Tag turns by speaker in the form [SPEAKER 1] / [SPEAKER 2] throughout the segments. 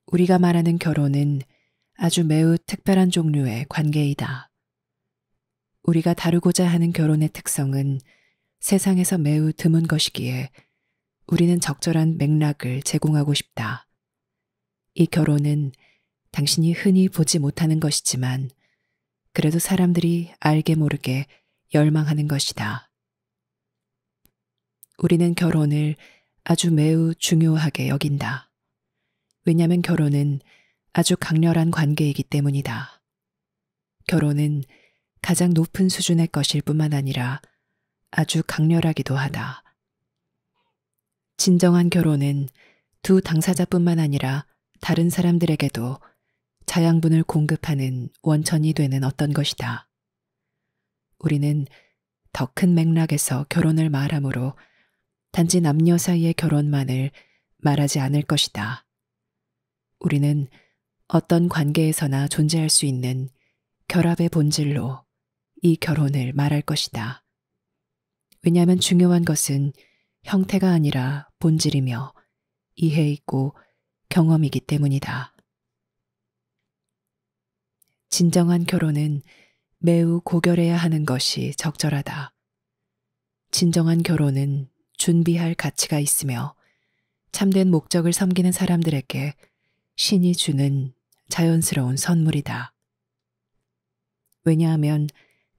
[SPEAKER 1] 우리가 말하는 결혼은 아주 매우 특별한 종류의 관계이다. 우리가 다루고자 하는 결혼의 특성은 세상에서 매우 드문 것이기에 우리는 적절한 맥락을 제공하고 싶다. 이 결혼은 당신이 흔히 보지 못하는 것이지만 그래도 사람들이 알게 모르게 열망하는 것이다. 우리는 결혼을 아주 매우 중요하게 여긴다. 왜냐하면 결혼은 아주 강렬한 관계이기 때문이다. 결혼은 가장 높은 수준의 것일 뿐만 아니라 아주 강렬하기도 하다. 진정한 결혼은 두 당사자뿐만 아니라 다른 사람들에게도 자양분을 공급하는 원천이 되는 어떤 것이다. 우리는 더 큰 맥락에서 결혼을 말하므로 단지 남녀 사이의 결혼만을 말하지 않을 것이다. 우리는 어떤 관계에서나 존재할 수 있는 결합의 본질로 이 결혼을 말할 것이다. 왜냐하면 중요한 것은 형태가 아니라 본질이며 이해 있고 경험이기 때문이다. 진정한 결혼은 매우 고결해야 하는 것이 적절하다. 진정한 결혼은 준비할 가치가 있으며 참된 목적을 섬기는 사람들에게 신이 주는 자연스러운 선물이다. 왜냐하면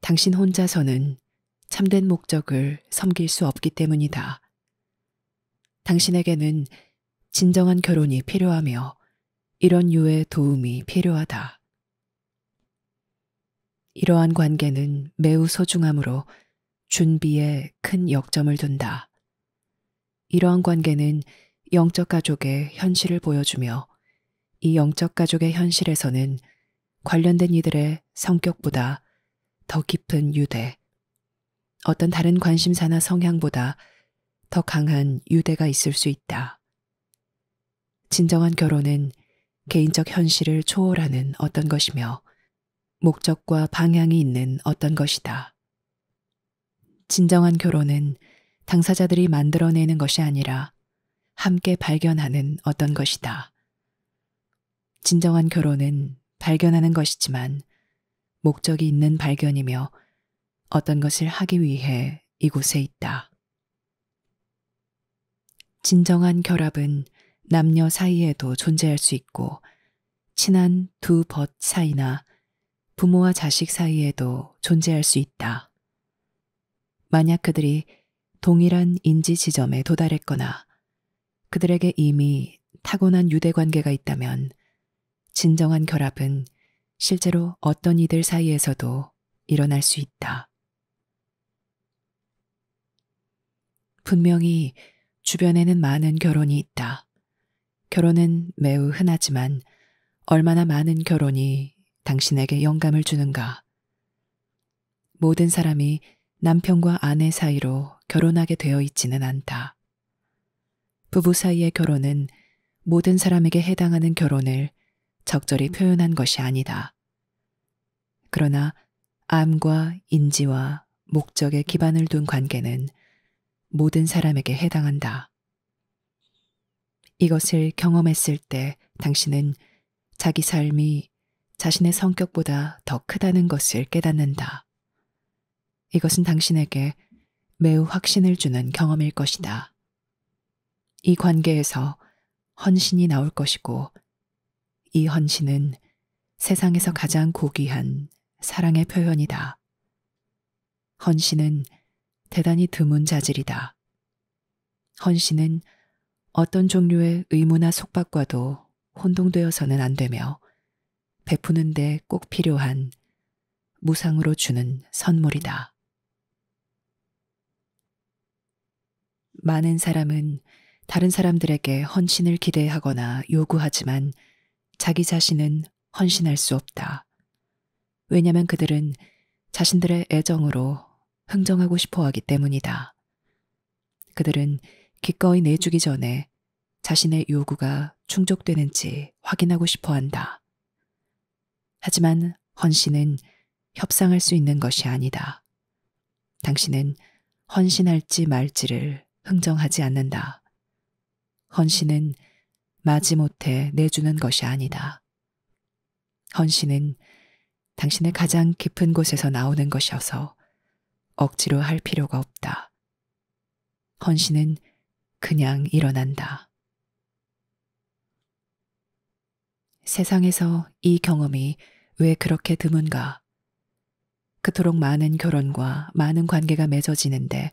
[SPEAKER 1] 당신 혼자서는 참된 목적을 섬길 수 없기 때문이다. 당신에게는 진정한 결혼이 필요하며 이런 유의 도움이 필요하다. 이러한 관계는 매우 소중하므로 준비에 큰 역점을 둔다. 이러한 관계는 영적 가족의 현실을 보여주며 이 영적 가족의 현실에서는 관련된 이들의 성격보다 더 깊은 유대, 어떤 다른 관심사나 성향보다 더 강한 유대가 있을 수 있다. 진정한 결혼은 개인적 현실을 초월하는 어떤 것이며 목적과 방향이 있는 어떤 것이다. 진정한 결혼은 당사자들이 만들어내는 것이 아니라 함께 발견하는 어떤 것이다. 진정한 결혼은 발견하는 것이지만 목적이 있는 발견이며 어떤 것을 하기 위해 이곳에 있다. 진정한 결합은 남녀 사이에도 존재할 수 있고 친한 두 벗 사이나 부모와 자식 사이에도 존재할 수 있다. 만약 그들이 동일한 인지 지점에 도달했거나 그들에게 이미 타고난 유대 관계가 있다면 진정한 결합은 실제로 어떤 이들 사이에서도 일어날 수 있다. 분명히 주변에는 많은 결혼이 있다. 결혼은 매우 흔하지만 얼마나 많은 결혼이 당신에게 영감을 주는가? 모든 사람이 남편과 아내 사이로 결혼하게 되어 있지는 않다. 부부 사이의 결혼은 모든 사람에게 해당하는 결혼을 적절히 표현한 것이 아니다. 그러나 암과 인지와 목적에 기반을 둔 관계는 모든 사람에게 해당한다. 이것을 경험했을 때 당신은 자기 삶이 자신의 성격보다 더 크다는 것을 깨닫는다. 이것은 당신에게 매우 확신을 주는 경험일 것이다. 이 관계에서 헌신이 나올 것이고 이 헌신은 세상에서 가장 고귀한 사랑의 표현이다. 헌신은 대단히 드문 자질이다. 헌신은 어떤 종류의 의무나 속박과도 혼동되어서는 안 되며 베푸는데 꼭 필요한 무상으로 주는 선물이다. 많은 사람은 다른 사람들에게 헌신을 기대하거나 요구하지만 자기 자신은 헌신할 수 없다. 왜냐하면 그들은 자신들의 애정으로 흥정하고 싶어 하기 때문이다. 그들은 기꺼이 내주기 전에 자신의 요구가 충족되는지 확인하고 싶어 한다. 하지만 헌신은 협상할 수 있는 것이 아니다. 당신은 헌신할지 말지를 흥정하지 않는다. 헌신은 마지못해 내주는 것이 아니다. 헌신은 당신의 가장 깊은 곳에서 나오는 것이어서 억지로 할 필요가 없다. 헌신은 그냥 일어난다. 세상에서 이 경험이 왜 그렇게 드문가? 그토록 많은 결혼과 많은 관계가 맺어지는데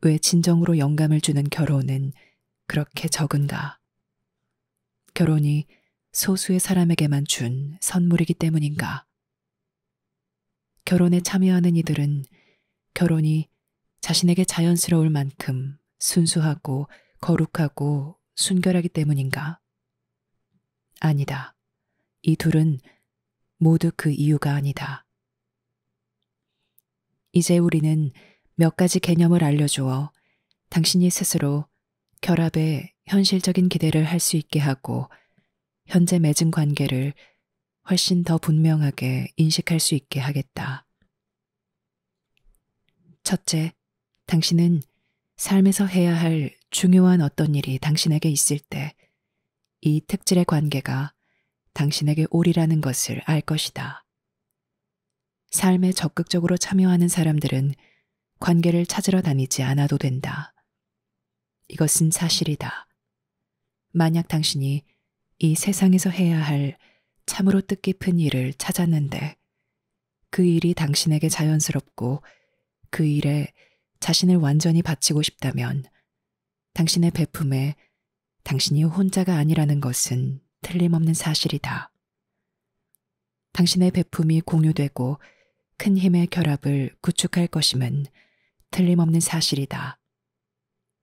[SPEAKER 1] 왜 진정으로 영감을 주는 결혼은 그렇게 적은가? 결혼이 소수의 사람에게만 준 선물이기 때문인가? 결혼에 참여하는 이들은 결혼이 자신에게 자연스러울 만큼 순수하고 거룩하고 순결하기 때문인가? 아니다. 이 둘은 모두 그 이유가 아니다. 이제 우리는 몇 가지 개념을 알려주어 당신이 스스로 결합에 현실적인 기대를 할 수 있게 하고 현재 맺은 관계를 훨씬 더 분명하게 인식할 수 있게 하겠다. 첫째, 당신은 삶에서 해야 할 중요한 어떤 일이 당신에게 있을 때 이 특질의 관계가 당신에게 옳이라는 것을 알 것이다. 삶에 적극적으로 참여하는 사람들은 관계를 찾으러 다니지 않아도 된다. 이것은 사실이다. 만약 당신이 이 세상에서 해야 할 참으로 뜻깊은 일을 찾았는데 그 일이 당신에게 자연스럽고 그 일에 자신을 완전히 바치고 싶다면 당신의 베품에 당신이 혼자가 아니라는 것은 틀림없는 사실이다. 당신의 베품이 공유되고 큰 힘의 결합을 구축할 것임은 틀림없는 사실이다.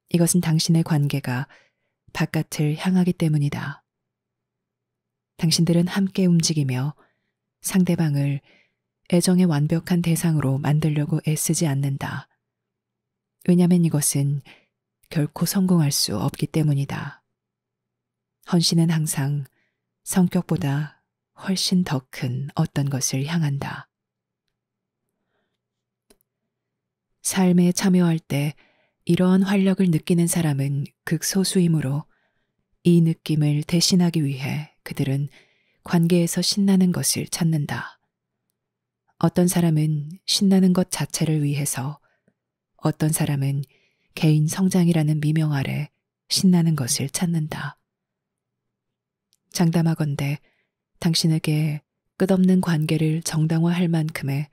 [SPEAKER 1] 이것은 당신의 관계가 바깥을 향하기 때문이다. 당신들은 함께 움직이며 상대방을 애정의 완벽한 대상으로 만들려고 애쓰지 않는다. 왜냐하면 이것은 결코 성공할 수 없기 때문이다. 헌신은 항상 성격보다 훨씬 더 큰 어떤 것을 향한다. 삶에 참여할 때 이러한 활력을 느끼는 사람은 극소수이므로 이 느낌을 대신하기 위해 그들은 관계에서 신나는 것을 찾는다. 어떤 사람은 신나는 것 자체를 위해서, 어떤 사람은 개인 성장이라는 미명 아래 신나는 것을 찾는다. 장담하건대 당신에게 끝없는 관계를 정당화할 만큼의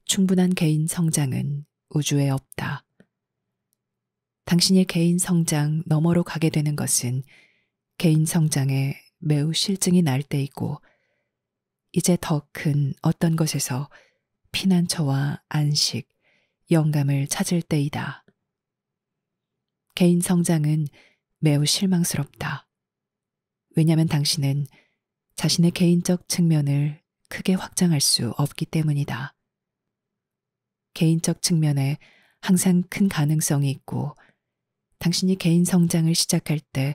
[SPEAKER 1] 충분한 개인 성장은 우주에 없다. 당신의 개인 성장 너머로 가게 되는 것은 개인 성장에 매우 실증이 날 때이고 이제 더 큰 어떤 것에서 피난처와 안식, 영감을 찾을 때이다. 개인 성장은 매우 실망스럽다. 왜냐하면 당신은 자신의 개인적 측면을 크게 확장할 수 없기 때문이다. 개인적 측면에 항상 큰 가능성이 있고 당신이 개인 성장을 시작할 때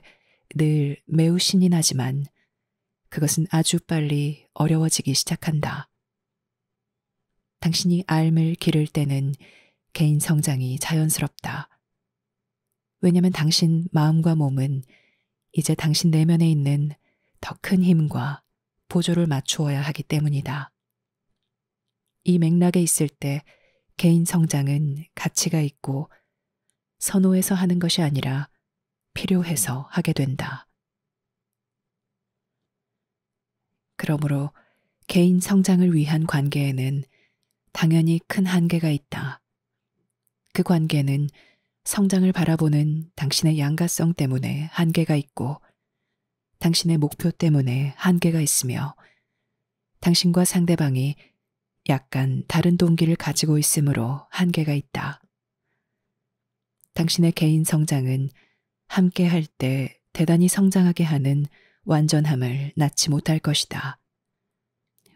[SPEAKER 1] 늘 매우 신이 나지만 그것은 아주 빨리 어려워지기 시작한다. 당신이 앓을 기를 때는 개인 성장이 자연스럽다. 왜냐하면 당신 마음과 몸은 이제 당신 내면에 있는 더 큰 힘과 보조를 맞추어야 하기 때문이다. 이 맥락에 있을 때 개인 성장은 가치가 있고 선호해서 하는 것이 아니라 필요해서 하게 된다. 그러므로 개인 성장을 위한 관계에는 당연히 큰 한계가 있다. 그 관계는 성장을 바라보는 당신의 양가성 때문에 한계가 있고 당신의 목표 때문에 한계가 있으며 당신과 상대방이 약간 다른 동기를 가지고 있으므로 한계가 있다. 당신의 개인 성장은 함께 할 때 대단히 성장하게 하는 완전함을 낳지 못할 것이다.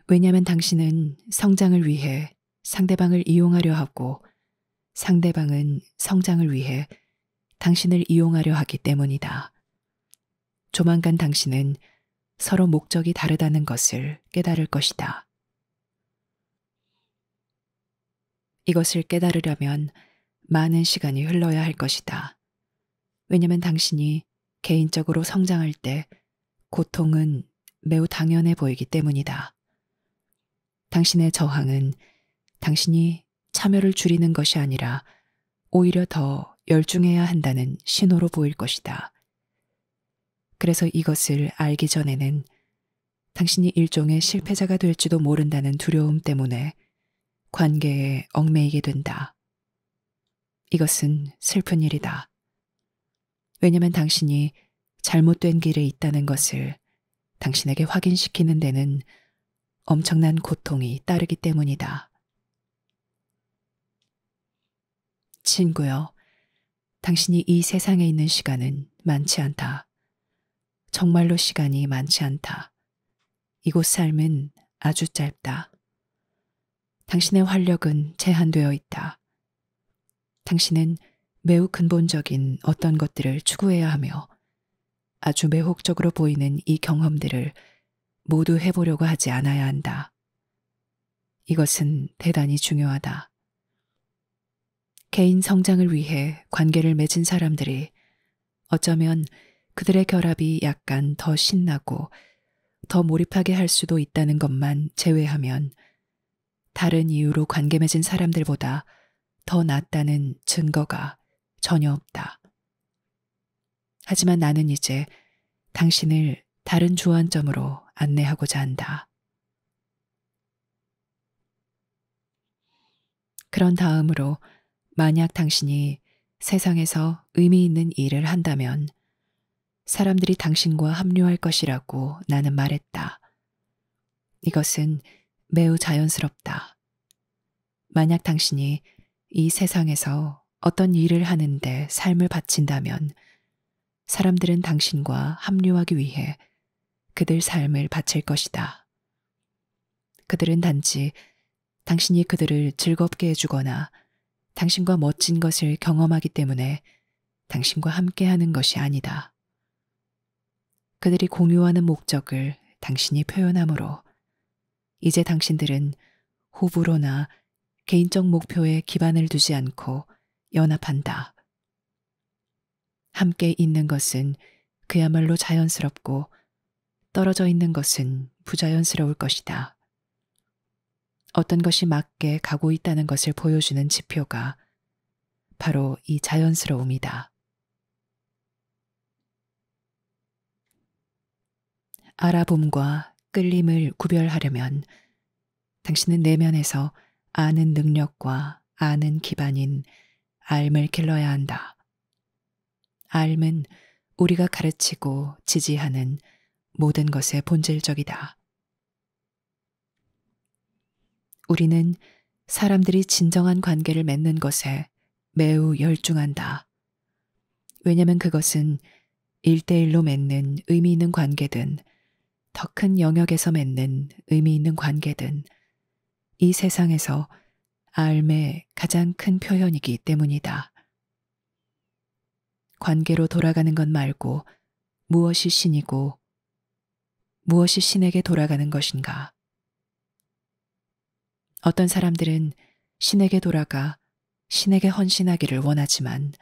[SPEAKER 1] 왜냐하면 당신은 성장을 위해 상대방을 이용하려 하고 상대방은 성장을 위해 당신을 이용하려 하기 때문이다. 조만간 당신은 서로 목적이 다르다는 것을 깨달을 것이다. 이것을 깨달으려면 많은 시간이 흘러야 할 것이다. 왜냐하면 당신이 개인적으로 성장할 때 고통은 매우 당연해 보이기 때문이다. 당신의 저항은 당신이 참여를 줄이는 것이 아니라 오히려 더 열중해야 한다는 신호로 보일 것이다. 그래서 이것을 알기 전에는 당신이 일종의 실패자가 될지도 모른다는 두려움 때문에 관계에 얽매이게 된다. 이것은 슬픈 일이다. 왜냐면 당신이 잘못된 길에 있다는 것을 당신에게 확인시키는 데는 엄청난 고통이 따르기 때문이다. 친구여, 당신이 이 세상에 있는 시간은 많지 않다. 정말로 시간이 많지 않다. 이곳 삶은 아주 짧다. 당신의 활력은 제한되어 있다. 당신은 매우 근본적인 어떤 것들을 추구해야 하며 아주 매혹적으로 보이는 이 경험들을 모두 해보려고 하지 않아야 한다. 이것은 대단히 중요하다. 개인 성장을 위해 관계를 맺은 사람들이 어쩌면 그들의 결합이 약간 더 신나고 더 몰입하게 할 수도 있다는 것만 제외하면 다른 이유로 관계 맺은 사람들보다 더 낫다는 증거가 전혀 없다. 하지만 나는 이제 당신을 다른 주안점으로 안내하고자 한다. 그런 다음으로 만약 당신이 세상에서 의미 있는 일을 한다면 사람들이 당신과 합류할 것이라고 나는 말했다. 이것은 매우 자연스럽다. 만약 당신이 이 세상에서 어떤 일을 하는데 삶을 바친다면 사람들은 당신과 합류하기 위해 그들 삶을 바칠 것이다. 그들은 단지 당신이 그들을 즐겁게 해주거나 당신과 멋진 것을 경험하기 때문에 당신과 함께하는 것이 아니다. 그들이 공유하는 목적을 당신이 표현하므로 이제 당신들은 호불호나 개인적 목표에 기반을 두지 않고 연합한다. 함께 있는 것은 그야말로 자연스럽고 떨어져 있는 것은 부자연스러울 것이다. 어떤 것이 맞게 가고 있다는 것을 보여주는 지표가 바로 이 자연스러움이다. 알아봄과 끌림을 구별하려면 당신은 내면에서 아는 능력과 아는 기반인 알을 길러야 한다. 알은 우리가 가르치고 지지하는 모든 것의 본질적이다. 우리는 사람들이 진정한 관계를 맺는 것에 매우 열중한다. 왜냐면 그것은 1대1로 맺는 의미 있는 관계든 더 큰 영역에서 맺는 의미 있는 관계든 이 세상에서 알의 가장 큰 표현이기 때문이다. 관계로 돌아가는 것 말고 무엇이 신이고 무엇이 신에게 돌아가는 것인가? 어떤 사람들은 신에게 돌아가 신에게 헌신하기를 원하지만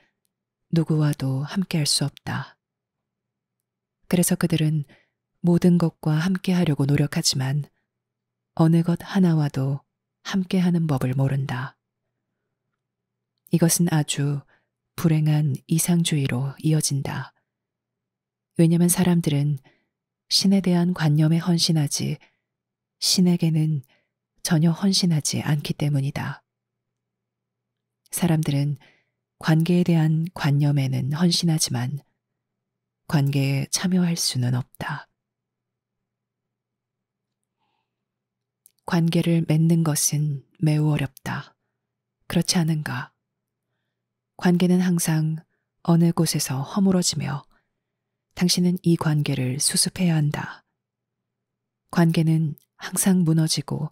[SPEAKER 1] 누구와도 함께할 수 없다. 그래서 그들은 모든 것과 함께하려고 노력하지만 어느 것 하나와도 함께하는 법을 모른다. 이것은 아주 불행한 이상주의로 이어진다. 왜냐하면 사람들은 신에 대한 관념에 헌신하지 신에게는 전혀 헌신하지 않기 때문이다. 사람들은 관계에 대한 관념에는 헌신하지만 관계에 참여할 수는 없다. 관계를 맺는 것은 매우 어렵다. 그렇지 않은가? 관계는 항상 어느 곳에서 허물어지며 당신은 이 관계를 수습해야 한다. 관계는 항상 무너지고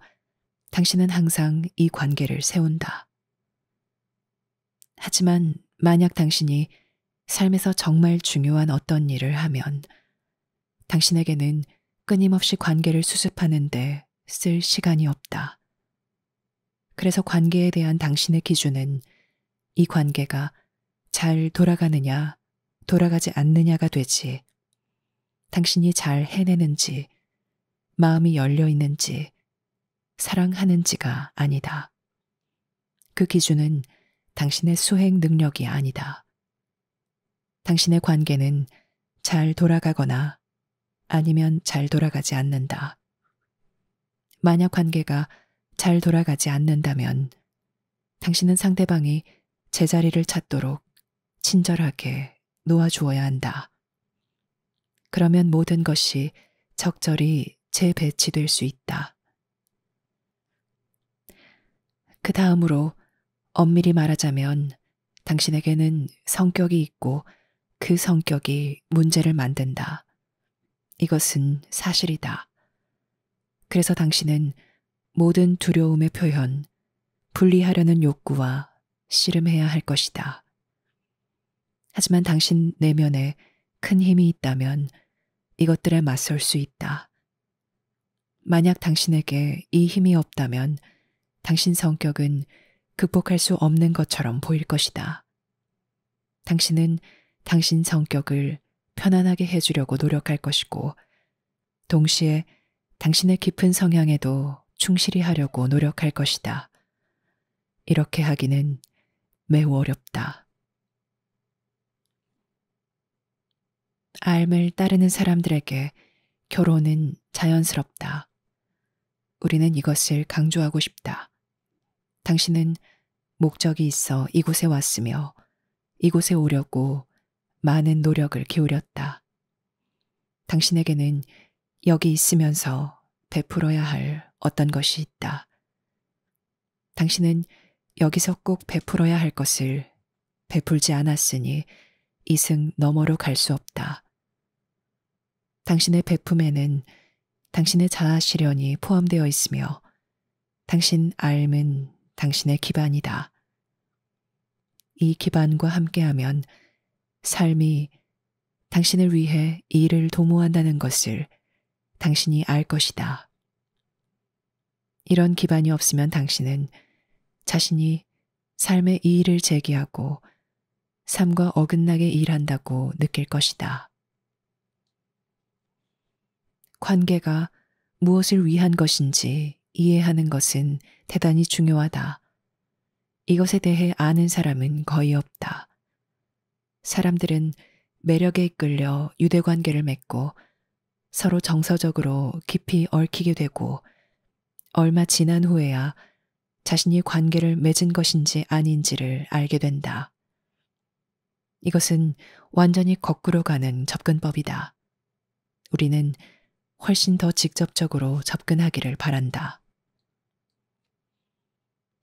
[SPEAKER 1] 당신은 항상 이 관계를 세운다. 하지만 만약 당신이 삶에서 정말 중요한 어떤 일을 하면 당신에게는 끊임없이 관계를 수습하는데 쓸 시간이 없다. 그래서 관계에 대한 당신의 기준은 이 관계가 잘 돌아가느냐, 돌아가지 않느냐가 되지 당신이 잘 해내는지, 마음이 열려 있는지, 사랑하는지가 아니다. 그 기준은 당신의 수행 능력이 아니다. 당신의 관계는 잘 돌아가거나 아니면 잘 돌아가지 않는다. 만약 관계가 잘 돌아가지 않는다면 당신은 상대방이 제자리를 찾도록 친절하게 놓아주어야 한다. 그러면 모든 것이 적절히 재배치될 수 있다. 그 다음으로 엄밀히 말하자면 당신에게는 성격이 있고 그 성격이 문제를 만든다. 이것은 사실이다. 그래서 당신은 모든 두려움의 표현, 분리하려는 욕구와 씨름해야 할 것이다. 하지만 당신 내면에 큰 힘이 있다면 이것들에 맞설 수 있다. 만약 당신에게 이 힘이 없다면 당신 성격은 극복할 수 없는 것처럼 보일 것이다. 당신은 당신 성격을 편안하게 해주려고 노력할 것이고, 동시에 당신의 깊은 성향에도 충실히 하려고 노력할 것이다. 이렇게 하기는 매우 어렵다. 삶을 따르는 사람들에게 결혼은 자연스럽다. 우리는 이것을 강조하고 싶다. 당신은 목적이 있어 이곳에 왔으며 이곳에 오려고 많은 노력을 기울였다. 당신에게는 여기 있으면서 베풀어야 할 어떤 것이 있다. 당신은 여기서 꼭 베풀어야 할 것을 베풀지 않았으니 이승 너머로 갈 수 없다. 당신의 베품에는 당신의 자아 실현이 포함되어 있으며 당신 삶은 당신의 기반이다. 이 기반과 함께하면 삶이 당신을 위해 일을 도모한다는 것을 당신이 알 것이다. 이런 기반이 없으면 당신은 자신이 삶의 이의를 제기하고 삶과 어긋나게 일한다고 느낄 것이다. 관계가 무엇을 위한 것인지 이해하는 것은 대단히 중요하다. 이것에 대해 아는 사람은 거의 없다. 사람들은 매력에 이끌려 유대관계를 맺고 서로 정서적으로 깊이 얽히게 되고 얼마 지난 후에야 자신이 관계를 맺은 것인지 아닌지를 알게 된다. 이것은 완전히 거꾸로 가는 접근법이다. 우리는 훨씬 더 직접적으로 접근하기를 바란다.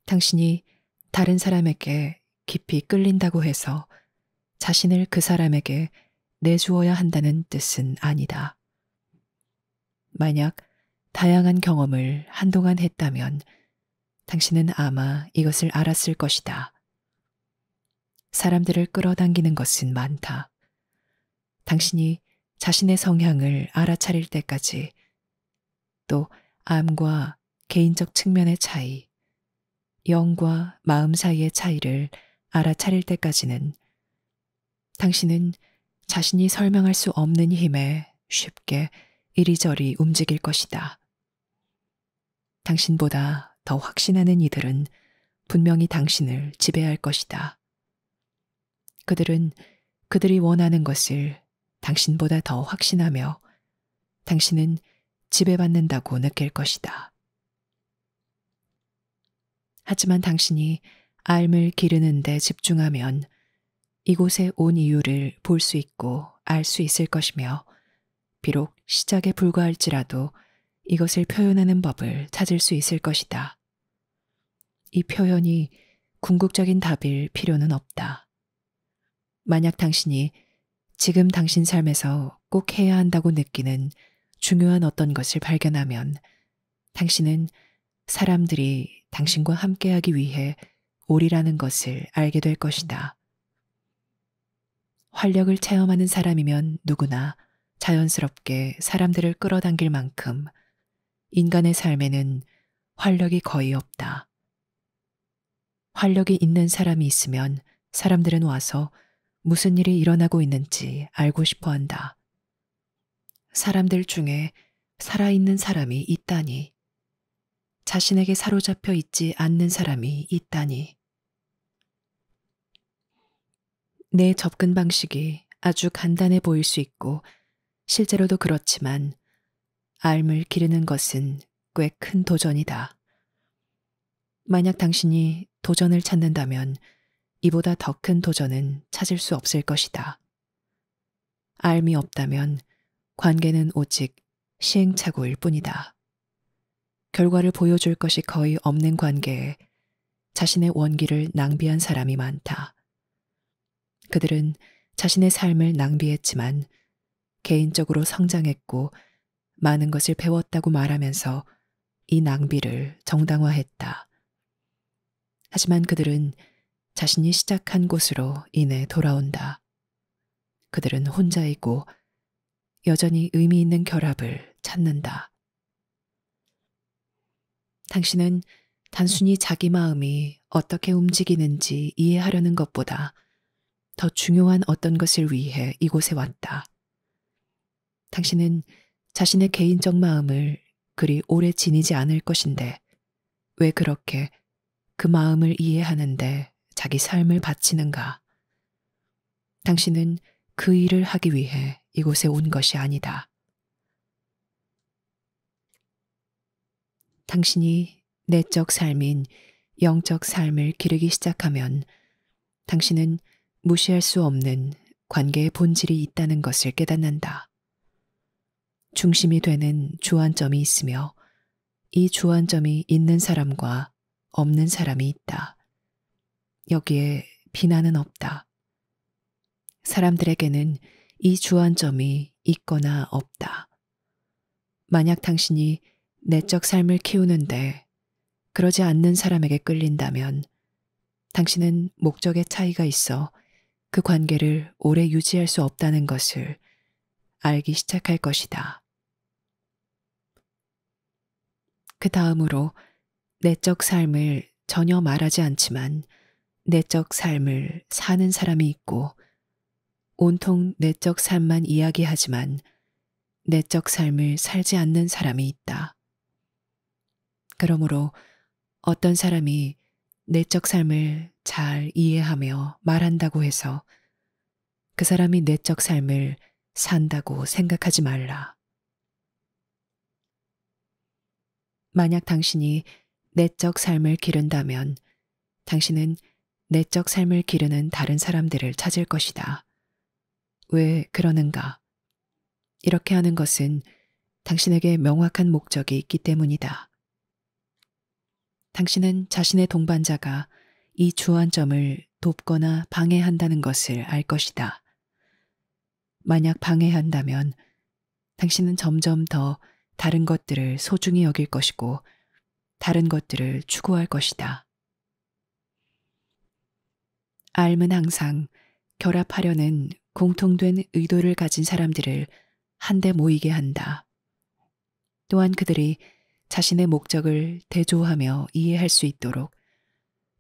[SPEAKER 1] 당신이 다른 사람에게 깊이 끌린다고 해서 자신을 그 사람에게 내주어야 한다는 뜻은 아니다. 만약 다양한 경험을 한동안 했다면 당신은 아마 이것을 알았을 것이다. 사람들을 끌어당기는 것은 많다. 당신이 자신의 성향을 알아차릴 때까지, 또 암과 개인적 측면의 차이, 영과 마음 사이의 차이를 알아차릴 때까지는 당신은 자신이 설명할 수 없는 힘에 쉽게 이리저리 움직일 것이다. 당신보다 더 확신하는 이들은 분명히 당신을 지배할 것이다. 그들은 그들이 원하는 것을 당신보다 더 확신하며 당신은 지배받는다고 느낄 것이다. 하지만 당신이 삶을 기르는 데 집중하면 이곳에 온 이유를 볼 수 있고 알 수 있을 것이며, 비록 시작에 불과할지라도 이것을 표현하는 법을 찾을 수 있을 것이다. 이 표현이 궁극적인 답일 필요는 없다. 만약 당신이 지금 당신 삶에서 꼭 해야 한다고 느끼는 중요한 어떤 것을 발견하면 당신은 사람들이 당신과 함께하기 위해 오리라는 것을 알게 될 것이다. 활력을 체험하는 사람이면 누구나 자연스럽게 사람들을 끌어당길 만큼 인간의 삶에는 활력이 거의 없다. 활력이 있는 사람이 있으면 사람들은 와서 무슨 일이 일어나고 있는지 알고 싶어 한다. 사람들 중에 살아있는 사람이 있다니. 자신에게 사로잡혀 있지 않는 사람이 있다니. 내 접근 방식이 아주 간단해 보일 수 있고 실제로도 그렇지만 앓을 기르는 것은 꽤 큰 도전이다. 만약 당신이 도전을 찾는다면 이보다 더 큰 도전은 찾을 수 없을 것이다. 앓이 없다면 관계는 오직 시행착오일 뿐이다. 결과를 보여줄 것이 거의 없는 관계에 자신의 원기를 낭비한 사람이 많다. 그들은 자신의 삶을 낭비했지만 개인적으로 성장했고 많은 것을 배웠다고 말하면서 이 낭비를 정당화했다. 하지만 그들은 자신이 시작한 곳으로 인해 돌아온다. 그들은 혼자이고 여전히 의미 있는 결합을 찾는다. 당신은 단순히 자기 마음이 어떻게 움직이는지 이해하려는 것보다 더 중요한 어떤 것을 위해 이곳에 왔다. 당신은 자신의 개인적 마음을 그리 오래 지니지 않을 것인데 왜 그렇게 그 마음을 이해하는데 자기 삶을 바치는가? 당신은 그 일을 하기 위해 이곳에 온 것이 아니다. 당신이 내적 삶인 영적 삶을 기르기 시작하면 당신은 무시할 수 없는 관계의 본질이 있다는 것을 깨닫는다. 중심이 되는 주안점이 있으며 이 주안점이 있는 사람과 없는 사람이 있다. 여기에 비난은 없다. 사람들에게는 이 주안점이 있거나 없다. 만약 당신이 내적 삶을 키우는데 그러지 않는 사람에게 끌린다면 당신은 목적의 차이가 있어 그 관계를 오래 유지할 수 없다는 것을 알기 시작할 것이다. 그 다음으로 내적 삶을 전혀 말하지 않지만 내적 삶을 사는 사람이 있고 온통 내적 삶만 이야기하지만 내적 삶을 살지 않는 사람이 있다. 그러므로 어떤 사람이 내적 삶을 잘 이해하며 말한다고 해서 그 사람이 내적 삶을 산다고 생각하지 말라. 만약 당신이 내적 삶을 기른다면 당신은 내적 삶을 기르는 다른 사람들을 찾을 것이다. 왜 그러는가? 이렇게 하는 것은 당신에게 명확한 목적이 있기 때문이다. 당신은 자신의 동반자가 이 주안점을 돕거나 방해한다는 것을 알 것이다. 만약 방해한다면 당신은 점점 더 다른 것들을 소중히 여길 것이고 다른 것들을 추구할 것이다. 앓은 항상 결합하려는 공통된 의도를 가진 사람들을 한데 모이게 한다. 또한 그들이 자신의 목적을 대조하며 이해할 수 있도록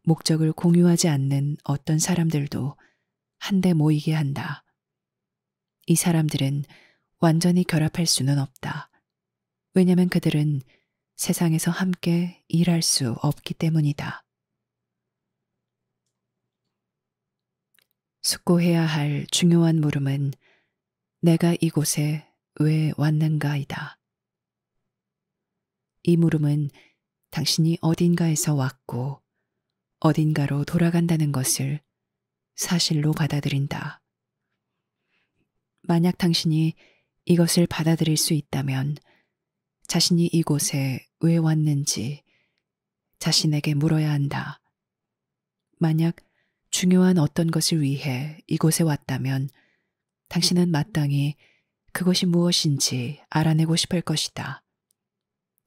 [SPEAKER 1] 목적을 공유하지 않는 어떤 사람들도 한데 모이게 한다. 이 사람들은 완전히 결합할 수는 없다. 왜냐하면 그들은 세상에서 함께 일할 수 없기 때문이다. 숙고해야 할 중요한 물음은 내가 이곳에 왜 왔는가이다. 이 물음은 당신이 어딘가에서 왔고 어딘가로 돌아간다는 것을 사실로 받아들인다. 만약 당신이 이것을 받아들일 수 있다면 자신이 이곳에 왜 왔는지 자신에게 물어야 한다. 만약 중요한 어떤 것을 위해 이곳에 왔다면 당신은 마땅히 그것이 무엇인지 알아내고 싶을 것이다.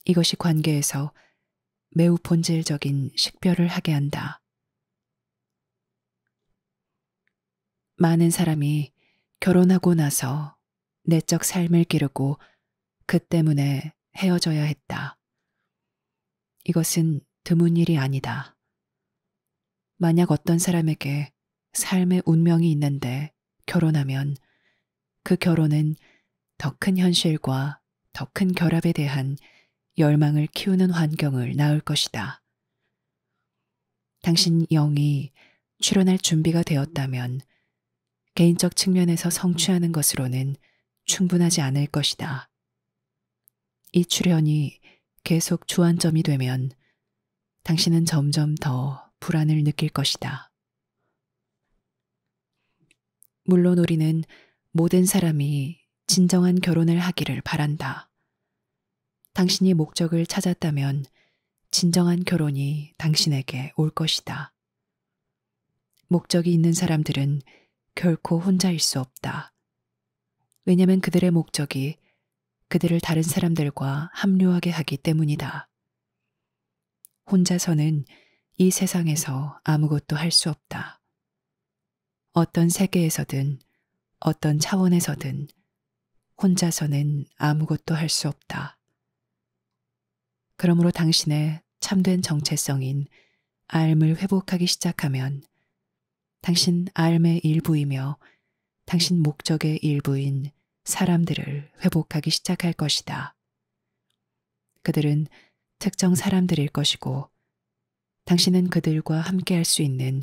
[SPEAKER 1] 이것이 관계에서 매우 본질적인 식별을 하게 한다. 많은 사람이 결혼하고 나서 내적 삶을 기르고 그 때문에 헤어져야 했다. 이것은 드문 일이 아니다. 만약 어떤 사람에게 삶의 운명이 있는데 결혼하면 그 결혼은 더 큰 현실과 더 큰 결합에 대한 열망을 키우는 환경을 낳을 것이다. 당신 영이 출현할 준비가 되었다면 개인적 측면에서 성취하는 것으로는 충분하지 않을 것이다. 이 출현이 계속 주안점이 되면 당신은 점점 더 불안을 느낄 것이다. 물론 우리는 모든 사람이 진정한 결혼을 하기를 바란다. 당신이 목적을 찾았다면 진정한 결혼이 당신에게 올 것이다. 목적이 있는 사람들은 결코 혼자일 수 없다. 왜냐하면 그들의 목적이 그들을 다른 사람들과 합류하게 하기 때문이다. 혼자서는 이 세상에서 아무것도 할 수 없다. 어떤 세계에서든 어떤 차원에서든 혼자서는 아무것도 할 수 없다. 그러므로 당신의 참된 정체성인 알을 회복하기 시작하면 당신 알의 일부이며 당신 목적의 일부인 사람들을 회복하기 시작할 것이다. 그들은 특정 사람들일 것이고 당신은 그들과 함께 할 수 있는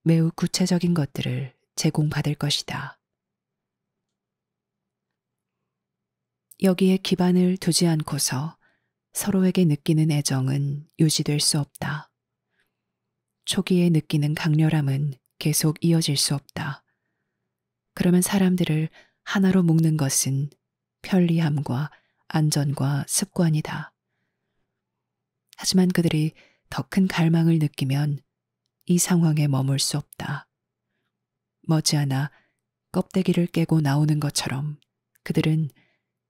[SPEAKER 1] 매우 구체적인 것들을 제공받을 것이다. 여기에 기반을 두지 않고서 서로에게 느끼는 애정은 유지될 수 없다. 초기에 느끼는 강렬함은 계속 이어질 수 없다. 그러면 사람들을 하나로 묶는 것은 편리함과 안전과 습관이다. 하지만 그들이 더 큰 갈망을 느끼면 이 상황에 머물 수 없다. 머지않아 껍데기를 깨고 나오는 것처럼 그들은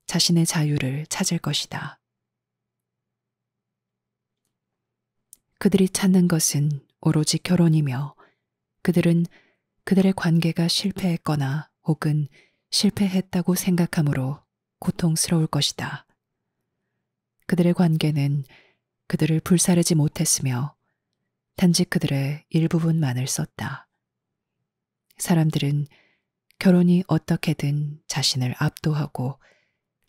[SPEAKER 1] 자신의 자유를 찾을 것이다. 그들이 찾는 것은 오로지 결혼이며 그들은 그들의 관계가 실패했거나 혹은 실패했다고 생각하므로 고통스러울 것이다. 그들의 관계는 그들을 불사르지 못했으며 단지 그들의 일부분만을 썼다. 사람들은 결혼이 어떻게든 자신을 압도하고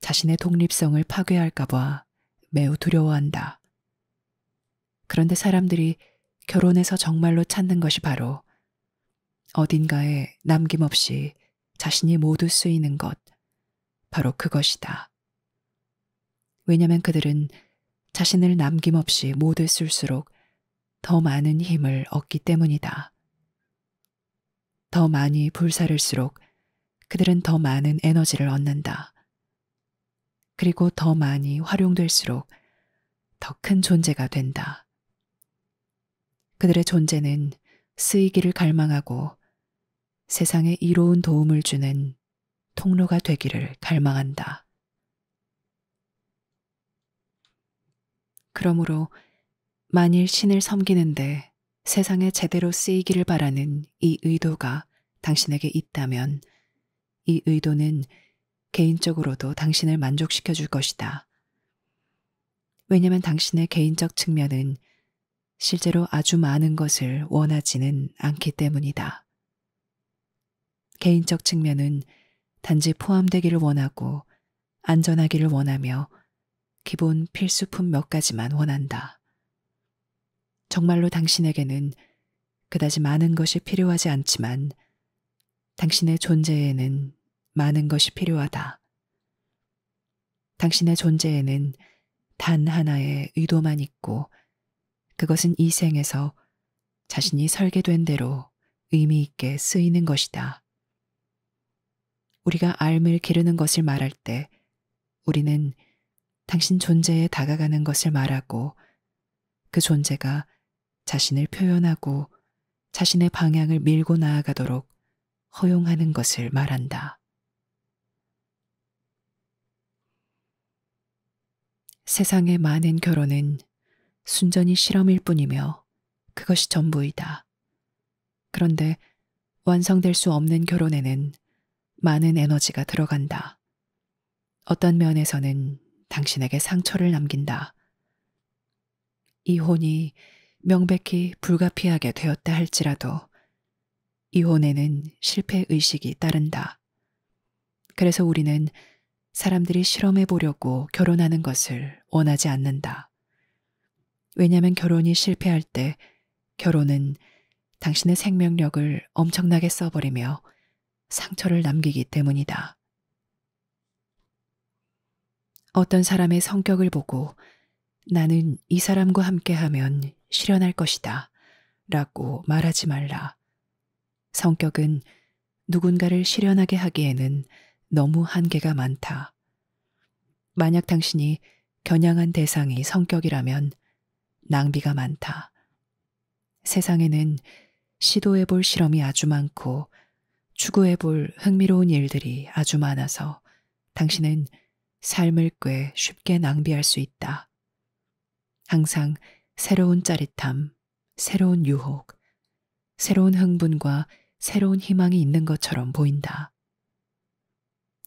[SPEAKER 1] 자신의 독립성을 파괴할까봐 매우 두려워한다. 그런데 사람들이 결혼에서 정말로 찾는 것이 바로 어딘가에 남김없이 자신이 모두 쓰이는 것, 바로 그것이다. 왜냐하면 그들은 자신을 남김없이 모두 쓸수록 더 많은 힘을 얻기 때문이다. 더 많이 불사를수록 그들은 더 많은 에너지를 얻는다. 그리고 더 많이 활용될수록 더 큰 존재가 된다. 그들의 존재는 쓰이기를 갈망하고 세상에 이로운 도움을 주는 통로가 되기를 갈망한다. 그러므로 만일 신을 섬기는데 세상에 제대로 쓰이기를 바라는 이 의도가 당신에게 있다면 이 의도는 개인적으로도 당신을 만족시켜 줄 것이다. 왜냐하면 당신의 개인적 측면은 실제로 아주 많은 것을 원하지는 않기 때문이다. 개인적 측면은 단지 포함되기를 원하고 안전하기를 원하며 기본 필수품 몇 가지만 원한다. 정말로 당신에게는 그다지 많은 것이 필요하지 않지만 당신의 존재에는 많은 것이 필요하다. 당신의 존재에는 단 하나의 의도만 있고 그것은 이 생에서 자신이 설계된 대로 의미 있게 쓰이는 것이다. 우리가 알을 기르는 것을 말할 때 우리는 당신 존재에 다가가는 것을 말하고 그 존재가 자신을 표현하고 자신의 방향을 밀고 나아가도록 허용하는 것을 말한다. 세상의 많은 결혼은 순전히 실험일 뿐이며 그것이 전부이다. 그런데 완성될 수 없는 결혼에는 많은 에너지가 들어간다. 어떤 면에서는 당신에게 상처를 남긴다. 이혼이 명백히 불가피하게 되었다 할지라도 이혼에는 실패 의식이 따른다. 그래서 우리는 사람들이 실험해 보려고 결혼하는 것을 원하지 않는다. 왜냐하면 결혼이 실패할 때 결혼은 당신의 생명력을 엄청나게 써버리며 상처를 남기기 때문이다. 어떤 사람의 성격을 보고 나는 이 사람과 함께하면 실현할 것이다 라고 말하지 말라. 성격은 누군가를 실현하게 하기에는 너무 한계가 많다. 만약 당신이 겨냥한 대상이 성격이라면 낭비가 많다. 세상에는 시도해볼 실험이 아주 많고 추구해볼 흥미로운 일들이 아주 많아서 당신은 삶을 꽤 쉽게 낭비할 수 있다. 항상 새로운 짜릿함, 새로운 유혹, 새로운 흥분과 새로운 희망이 있는 것처럼 보인다.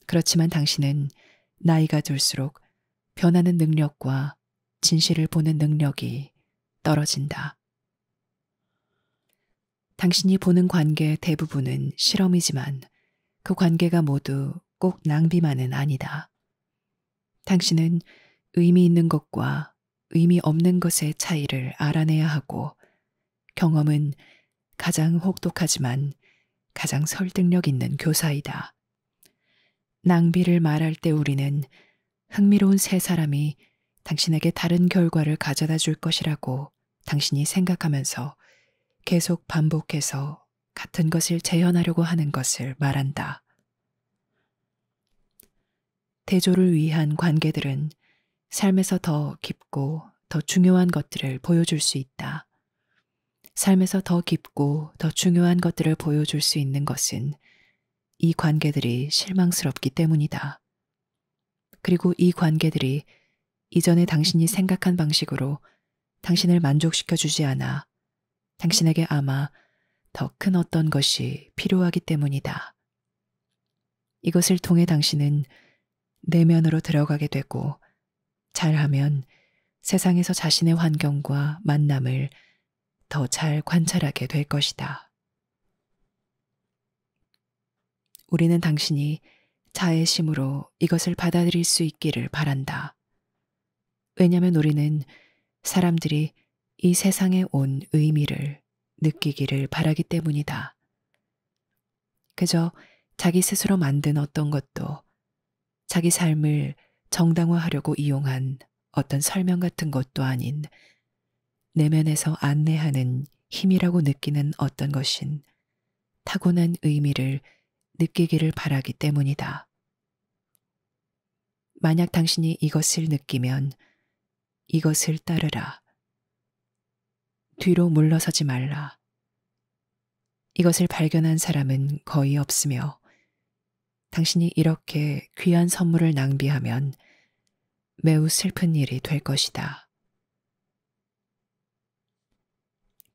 [SPEAKER 1] 그렇지만 당신은 나이가 들수록 변하는 능력과 진실을 보는 능력이 떨어진다. 당신이 보는 관계의 대부분은 실험이지만 그 관계가 모두 꼭 낭비만은 아니다. 당신은 의미 있는 것과 의미 없는 것의 차이를 알아내야 하고 경험은 가장 혹독하지만 가장 설득력 있는 교사이다. 낭비를 말할 때 우리는 흥미로운 새 사람이 당신에게 다른 결과를 가져다 줄 것이라고 당신이 생각하면서 계속 반복해서 같은 것을 재현하려고 하는 것을 말한다. 대조를 위한 관계들은 삶에서 더 깊고 더 중요한 것들을 보여줄 수 있다. 삶에서 더 깊고 더 중요한 것들을 보여줄 수 있는 것은 이 관계들이 실망스럽기 때문이다. 그리고 이 관계들이 이전에 당신이 생각한 방식으로 당신을 만족시켜 주지 않아 당신에게 아마 더 큰 어떤 것이 필요하기 때문이다. 이것을 통해 당신은 내면으로 들어가게 되고 잘하면 세상에서 자신의 환경과 만남을 더 잘 관찰하게 될 것이다. 우리는 당신이 자애심으로 이것을 받아들일 수 있기를 바란다. 왜냐하면 우리는 사람들이 이 세상에 온 의미를 느끼기를 바라기 때문이다. 그저 자기 스스로 만든 어떤 것도 자기 삶을 정당화하려고 이용한 어떤 설명 같은 것도 아닌 내면에서 안내하는 힘이라고 느끼는 어떤 것인 타고난 의미를 느끼기를 바라기 때문이다. 만약 당신이 이것을 느끼면 이것을 따르라. 뒤로 물러서지 말라. 이것을 발견한 사람은 거의 없으며 당신이 이렇게 귀한 선물을 낭비하면 매우 슬픈 일이 될 것이다.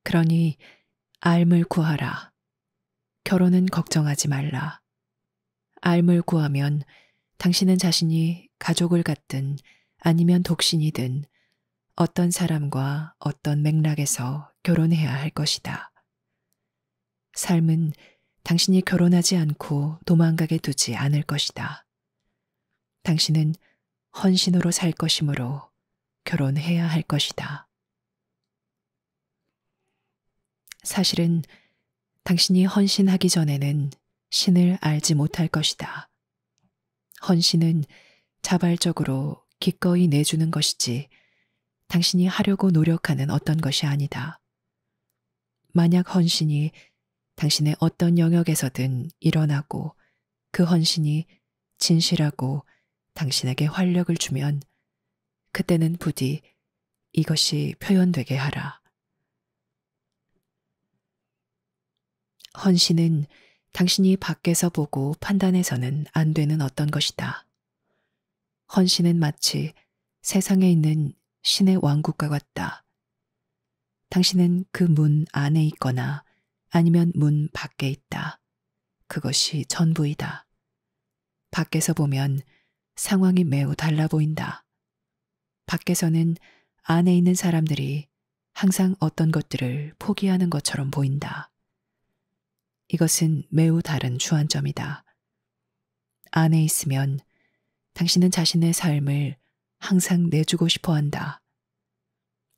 [SPEAKER 1] 그러니 삶을 구하라. 결혼은 걱정하지 말라. 삶을 구하면 당신은 자신이 가족을 갖든 아니면 독신이든 어떤 사람과 어떤 맥락에서 결혼해야 할 것이다. 삶은 당신이 결혼하지 않고 도망가게 두지 않을 것이다. 당신은 헌신으로 살 것이므로 결혼해야 할 것이다. 사실은 당신이 헌신하기 전에는 신을 알지 못할 것이다. 헌신은 자발적으로 기꺼이 내주는 것이지 당신이 하려고 노력하는 어떤 것이 아니다. 만약 헌신이 당신의 어떤 영역에서든 일어나고 그 헌신이 진실하고 당신에게 활력을 주면 그때는 부디 이것이 표현되게 하라. 헌신은 당신이 밖에서 보고 판단해서는 안 되는 어떤 것이다. 헌신은 마치 세상에 있는 신의 왕국과 같다. 당신은 그 문 안에 있거나 아니면 문 밖에 있다. 그것이 전부이다. 밖에서 보면 상황이 매우 달라 보인다. 밖에서는 안에 있는 사람들이 항상 어떤 것들을 포기하는 것처럼 보인다. 이것은 매우 다른 주안점이다. 안에 있으면 당신은 자신의 삶을 항상 내주고 싶어 한다.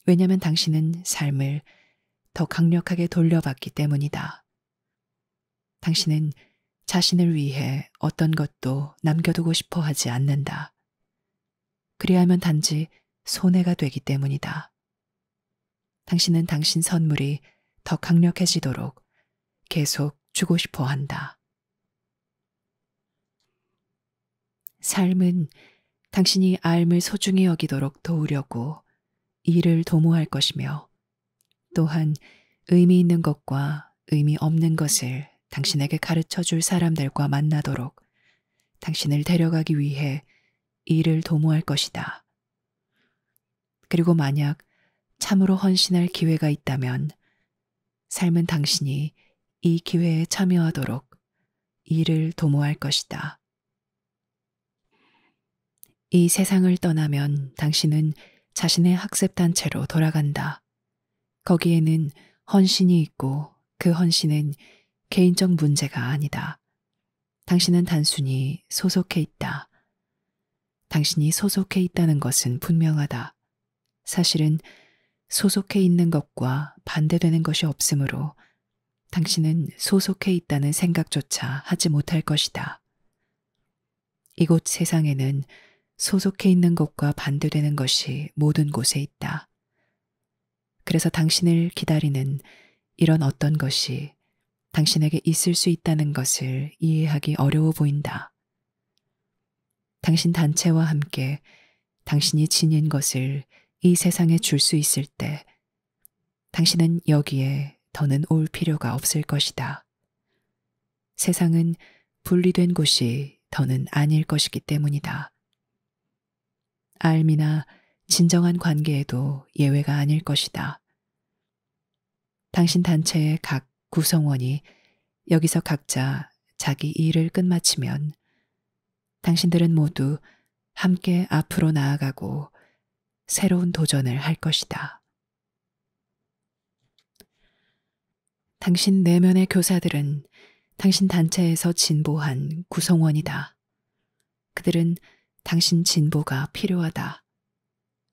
[SPEAKER 1] 왜냐하면 당신은 삶을 더 강력하게 돌려받기 때문이다. 당신은 자신을 위해 어떤 것도 남겨두고 싶어 하지 않는다. 그리하면 단지 손해가 되기 때문이다. 당신은 당신 선물이 더 강력해지도록 계속 주고 싶어 한다. 삶은 당신이 삶을 소중히 여기도록 도우려고 일을 도모할 것이며 또한 의미 있는 것과 의미 없는 것을 당신에게 가르쳐 줄 사람들과 만나도록 당신을 데려가기 위해 일을 도모할 것이다. 그리고 만약 참으로 헌신할 기회가 있다면 삶은 당신이 이 기회에 참여하도록 일을 도모할 것이다. 이 세상을 떠나면 당신은 자신의 학습단체로 돌아간다. 거기에는 헌신이 있고 그 헌신은 개인적 문제가 아니다. 당신은 단순히 소속해 있다. 당신이 소속해 있다는 것은 분명하다. 사실은 소속해 있는 것과 반대되는 것이 없으므로 당신은 소속해 있다는 생각조차 하지 못할 것이다. 이곳 세상에는 소속해 있는 것과 반대되는 것이 모든 곳에 있다. 그래서 당신을 기다리는 이런 어떤 것이 당신에게 있을 수 있다는 것을 이해하기 어려워 보인다. 당신 단체와 함께 당신이 지닌 것을 이 세상에 줄 수 있을 때 당신은 여기에 더는 올 필요가 없을 것이다. 세상은 분리된 곳이 더는 아닐 것이기 때문이다. 알미나 진정한 관계에도 예외가 아닐 것이다. 당신 단체의 각 구성원이 여기서 각자 자기 일을 끝마치면 당신들은 모두 함께 앞으로 나아가고 새로운 도전을 할 것이다. 당신 내면의 교사들은 당신 단체에서 진보한 구성원이다. 그들은 당신 진보가 필요하다.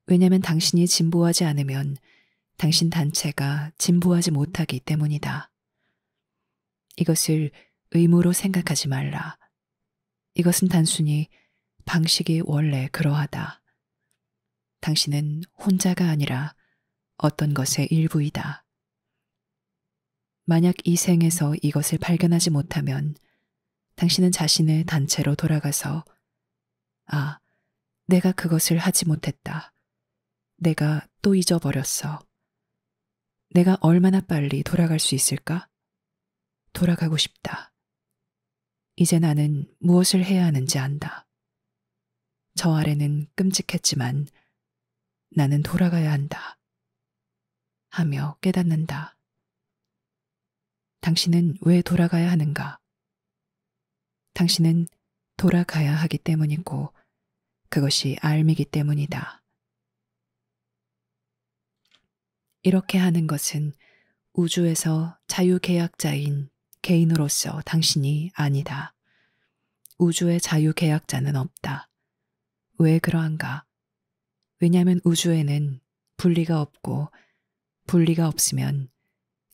[SPEAKER 1] 왜냐하면 당신이 진보하지 않으면 당신 단체가 진보하지 못하기 때문이다. 이것을 의무로 생각하지 말라. 이것은 단순히 방식이 원래 그러하다. 당신은 혼자가 아니라 어떤 것의 일부이다. 만약 이 생에서 이것을 발견하지 못하면 당신은 자신의 단체로 돌아가서 아, 내가 그것을 하지 못했다. 내가 또 잊어버렸어. 내가 얼마나 빨리 돌아갈 수 있을까? 돌아가고 싶다. 이제 나는 무엇을 해야 하는지 안다. 저 아래는 끔찍했지만 나는 돌아가야 한다. 하며 깨닫는다. 당신은 왜 돌아가야 하는가? 당신은 돌아가야 하기 때문이고 그것이 알미기 때문이다. 이렇게 하는 것은 우주에서 자유계약자인 개인으로서 당신이 아니다. 우주의 자유계약자는 없다. 왜 그러한가? 왜냐하면 우주에는 분리가 없고 분리가 없으면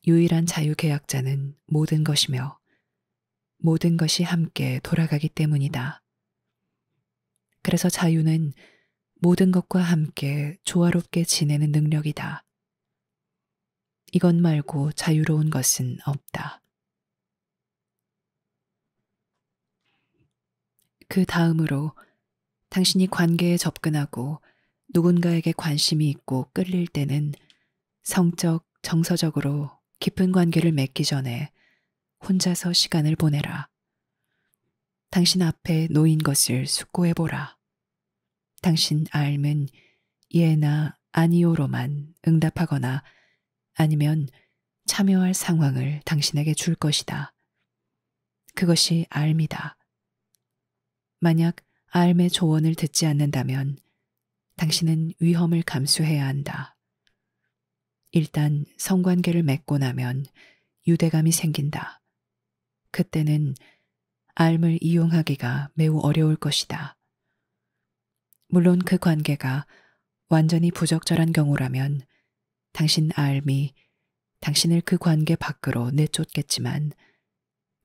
[SPEAKER 1] 유일한 자유계약자는 모든 것이며 모든 것이 함께 돌아가기 때문이다. 그래서 자유는 모든 것과 함께 조화롭게 지내는 능력이다. 이것 말고 자유로운 것은 없다. 그 다음으로 당신이 관계에 접근하고 누군가에게 관심이 있고 끌릴 때는 성적, 정서적으로 깊은 관계를 맺기 전에 혼자서 시간을 보내라. 당신 앞에 놓인 것을 숙고해보라. 당신 삶은 예나 아니오로만 응답하거나 아니면 참여할 상황을 당신에게 줄 것이다. 그것이 삶이다. 만약 삶의 조언을 듣지 않는다면 당신은 위험을 감수해야 한다. 일단 성관계를 맺고 나면 유대감이 생긴다. 그때는 삶을 이용하기가 매우 어려울 것이다. 물론 그 관계가 완전히 부적절한 경우라면 당신 알미 당신을 그 관계 밖으로 내쫓겠지만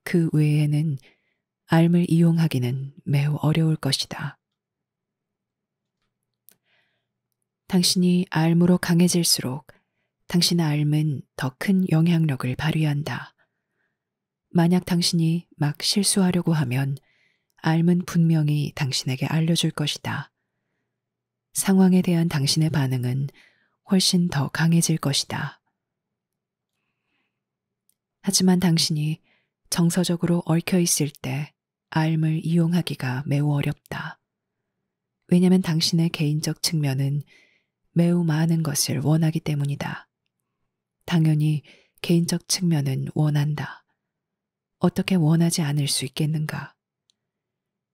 [SPEAKER 1] 그 외에는 알을 이용하기는 매우 어려울 것이다. 당신이 알무로 강해질수록 당신의 알은 더 큰 영향력을 발휘한다. 만약 당신이 막 실수하려고 하면 알은 분명히 당신에게 알려줄 것이다. 상황에 대한 당신의 반응은 훨씬 더 강해질 것이다. 하지만 당신이 정서적으로 얽혀 있을 때 알을 이용하기가 매우 어렵다. 왜냐하면 당신의 개인적 측면은 매우 많은 것을 원하기 때문이다. 당연히 개인적 측면은 원한다. 어떻게 원하지 않을 수 있겠는가?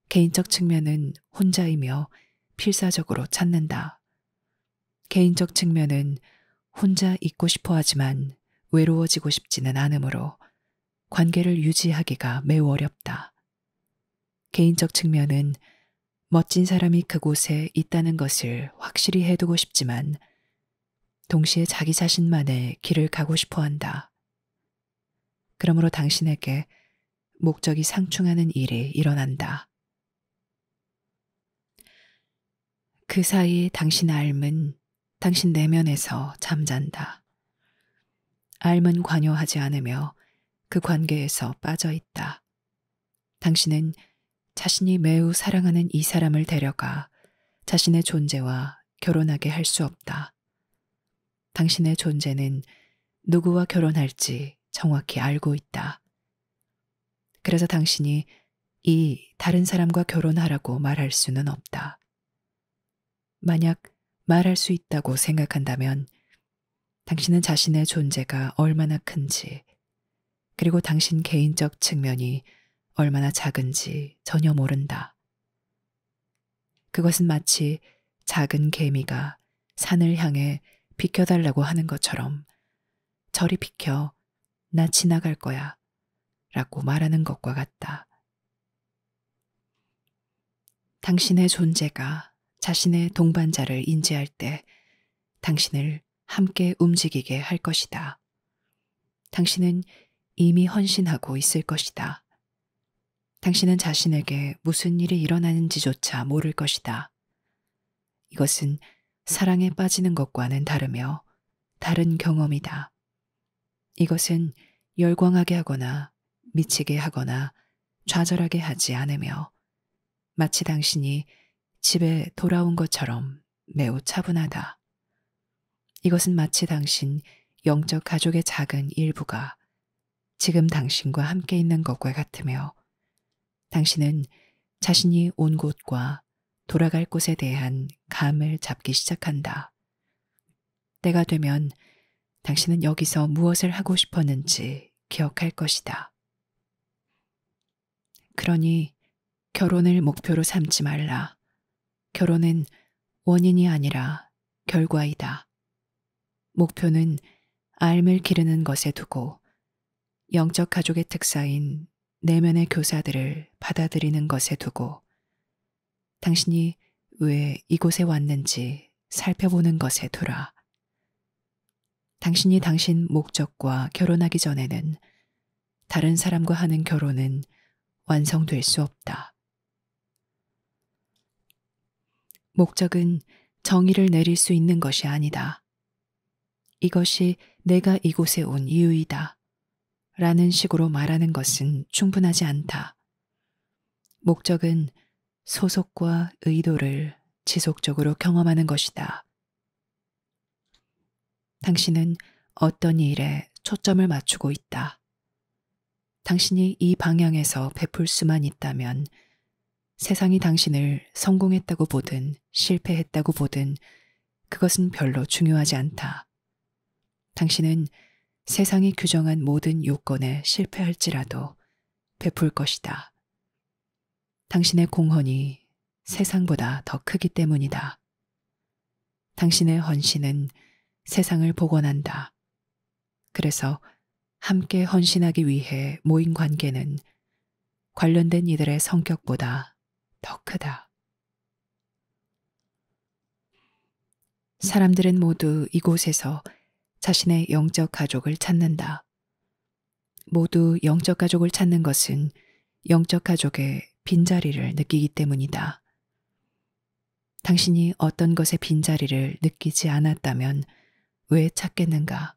[SPEAKER 1] 개인적 측면은 혼자이며 필사적으로 찾는다. 개인적 측면은 혼자 있고 싶어 하지만 외로워지고 싶지는 않으므로 관계를 유지하기가 매우 어렵다. 개인적 측면은 멋진 사람이 그곳에 있다는 것을 확실히 해두고 싶지만 동시에 자기 자신만의 길을 가고 싶어 한다. 그러므로 당신에게 목적이 상충하는 일이 일어난다. 그 사이 당신의 알은 당신 내면에서 잠잔다. 알은 관여하지 않으며 그 관계에서 빠져 있다. 당신은 자신이 매우 사랑하는 이 사람을 데려가 자신의 존재와 결혼하게 할 수 없다. 당신의 존재는 누구와 결혼할지 정확히 알고 있다. 그래서 당신이 이 다른 사람과 결혼하라고 말할 수는 없다. 만약 말할 수 있다고 생각한다면 당신은 자신의 존재가 얼마나 큰지 그리고 당신 개인적 측면이 얼마나 작은지 전혀 모른다. 그것은 마치 작은 개미가 산을 향해 비켜달라고 하는 것처럼 저리 비켜, 나 지나갈 거야 라고 말하는 것과 같다. 당신의 존재가 자신의 동반자를 인지할 때 당신을 함께 움직이게 할 것이다. 당신은 이미 헌신하고 있을 것이다. 당신은 자신에게 무슨 일이 일어나는지조차 모를 것이다. 이것은 사랑에 빠지는 것과는 다르며 다른 경험이다. 이것은 열광하게 하거나 미치게 하거나 좌절하게 하지 않으며 마치 당신이 집에 돌아온 것처럼 매우 차분하다. 이것은 마치 당신 영적 가족의 작은 일부가 지금 당신과 함께 있는 것과 같으며 당신은 자신이 온 곳과 돌아갈 곳에 대한 감을 잡기 시작한다. 때가 되면 당신은 여기서 무엇을 하고 싶었는지 기억할 것이다. 그러니 결혼을 목표로 삼지 말라. 결혼은 원인이 아니라 결과이다. 목표는 알을 기르는 것에 두고 영적 가족의 특사인 내면의 교사들을 받아들이는 것에 두고 당신이 왜 이곳에 왔는지 살펴보는 것에 두라. 당신이 당신 목적과 결혼하기 전에는 다른 사람과 하는 결혼은 완성될 수 없다. 목적은 정의를 내릴 수 있는 것이 아니다. 이것이 내가 이곳에 온 이유이다. 라는 식으로 말하는 것은 충분하지 않다. 목적은 소속과 의도를 지속적으로 경험하는 것이다. 당신은 어떤 일에 초점을 맞추고 있다. 당신이 이 방향에서 베풀 수만 있다면 세상이 당신을 성공했다고 보든 실패했다고 보든 그것은 별로 중요하지 않다. 당신은 세상이 규정한 모든 요건에 실패할지라도 베풀 것이다. 당신의 공헌이 세상보다 더 크기 때문이다. 당신의 헌신은 세상을 복원한다. 그래서 함께 헌신하기 위해 모인 관계는 관련된 이들의 성격보다 더 크다. 사람들은 모두 이곳에서 자신의 영적 가족을 찾는다. 모두 영적 가족을 찾는 것은 영적 가족의 빈자리를 느끼기 때문이다. 당신이 어떤 것의 빈자리를 느끼지 않았다면 왜 찾겠는가?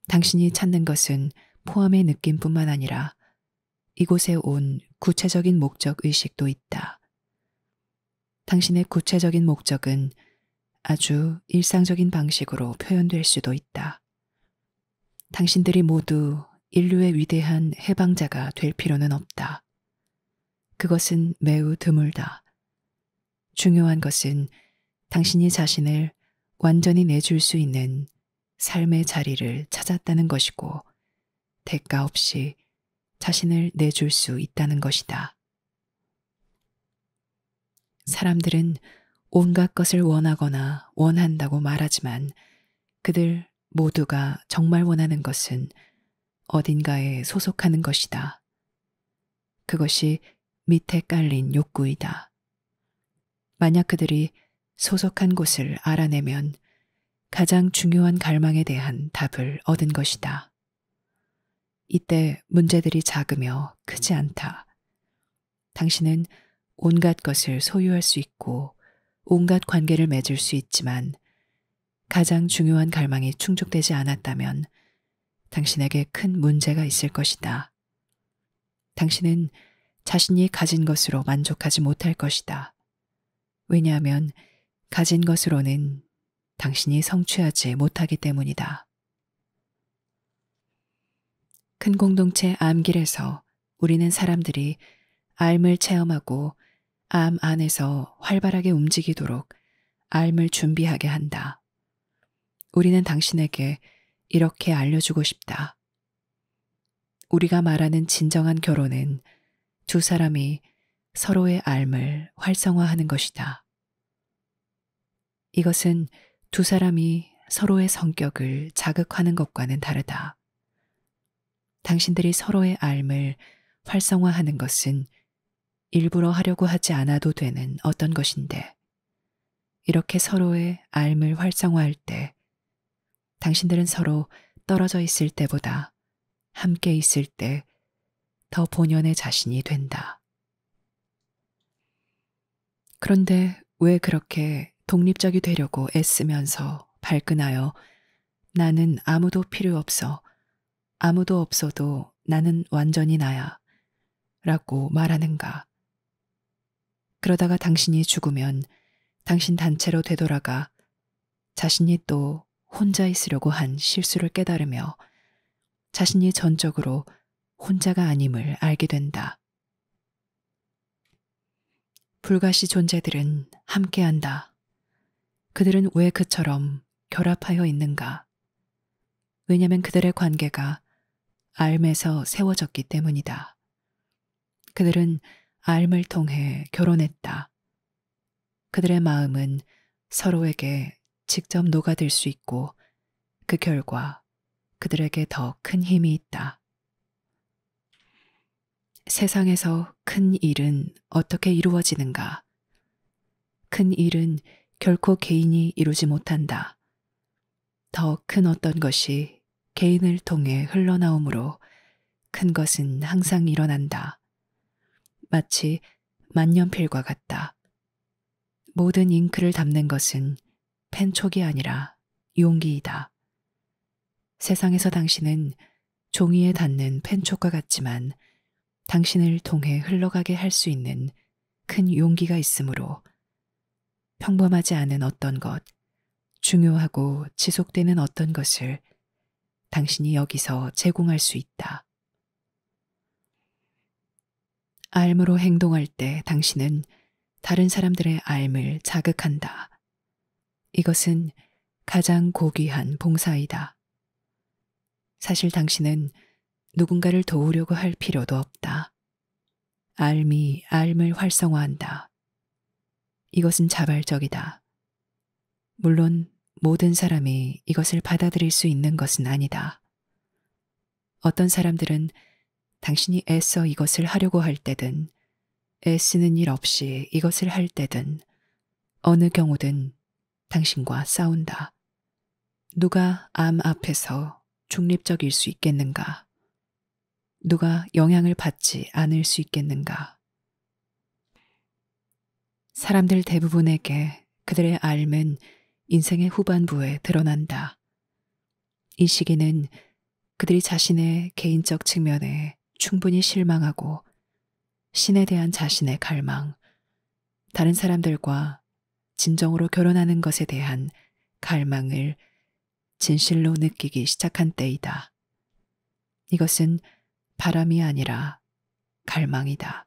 [SPEAKER 1] 당신이 찾는 것은 포함의 느낌뿐만 아니라 이곳에 온 구체적인 목적 의식도 있다. 당신의 구체적인 목적은 아주 일상적인 방식으로 표현될 수도 있다. 당신들이 모두 인류의 위대한 해방자가 될 필요는 없다. 그것은 매우 드물다. 중요한 것은 당신이 자신을 완전히 내줄 수 있는 삶의 자리를 찾았다는 것이고 대가 없이 자신을 내줄 수 있다는 것이다. 사람들은 온갖 것을 원하거나 원한다고 말하지만 그들 모두가 정말 원하는 것은 어딘가에 소속하는 것이다. 그것이 밑에 깔린 욕구이다. 만약 그들이 소속한 곳을 알아내면 가장 중요한 갈망에 대한 답을 얻은 것이다. 이때 문제들이 작으며 크지 않다. 당신은 온갖 것을 소유할 수 있고 온갖 관계를 맺을 수 있지만 가장 중요한 갈망이 충족되지 않았다면 당신에게 큰 문제가 있을 것이다. 당신은 자신이 가진 것으로 만족하지 못할 것이다. 왜냐하면 가진 것으로는 당신이 성취하지 못하기 때문이다. 큰 공동체 암길에서 우리는 사람들이 삶을 체험하고 암 안에서 활발하게 움직이도록 삶을 준비하게 한다. 우리는 당신에게 이렇게 알려주고 싶다. 우리가 말하는 진정한 결혼은 두 사람이 서로의 삶을 활성화하는 것이다. 이것은 두 사람이 서로의 성격을 자극하는 것과는 다르다. 당신들이 서로의 삶을 활성화하는 것은 일부러 하려고 하지 않아도 되는 어떤 것인데, 이렇게 서로의 삶을 활성화할 때 당신들은 서로 떨어져 있을 때보다 함께 있을 때 더 본연의 자신이 된다. 그런데 왜 그렇게 독립적이 되려고 애쓰면서 발끈하여 나는 아무도 필요 없어, 아무도 없어도 나는 완전히 나야 라고 말하는가? 그러다가 당신이 죽으면 당신 단체로 되돌아가 자신이 또 혼자 있으려고 한 실수를 깨달으며 자신이 전적으로 혼자가 아님을 알게 된다. 불가시 존재들은 함께한다. 그들은 왜 그처럼 결합하여 있는가? 왜냐하면 그들의 관계가 삶에서 세워졌기 때문이다. 그들은 삶을 통해 결혼했다. 그들의 마음은 서로에게 직접 녹아들 수 있고 그 결과 그들에게 더 큰 힘이 있다. 세상에서 큰 일은 어떻게 이루어지는가? 큰 일은 결코 개인이 이루지 못한다. 더 큰 어떤 것이 개인을 통해 흘러나오므로 큰 것은 항상 일어난다. 마치 만년필과 같다. 모든 잉크를 담는 것은 펜촉이 아니라 용기이다. 세상에서 당신은 종이에 닿는 펜촉과 같지만 당신을 통해 흘러가게 할 수 있는 큰 용기가 있으므로 평범하지 않은 어떤 것, 중요하고 지속되는 어떤 것을 당신이 여기서 제공할 수 있다. 삶으로 행동할 때 당신은 다른 사람들의 삶을 자극한다. 이것은 가장 고귀한 봉사이다. 사실 당신은 누군가를 도우려고 할 필요도 없다. 삶이 삶을 활성화한다. 이것은 자발적이다. 물론 모든 사람이 이것을 받아들일 수 있는 것은 아니다. 어떤 사람들은 당신이 애써 이것을 하려고 할 때든 애쓰는 일 없이 이것을 할 때든 어느 경우든 당신과 싸운다. 누가 암 앞에서 중립적일 수 있겠는가? 누가 영향을 받지 않을 수 있겠는가? 사람들 대부분에게 그들의 앓음은 인생의 후반부에 드러난다. 이 시기는 그들이 자신의 개인적 측면에 충분히 실망하고 신에 대한 자신의 갈망, 다른 사람들과 진정으로 결혼하는 것에 대한 갈망을 진실로 느끼기 시작한 때이다. 이것은 바람이 아니라 갈망이다.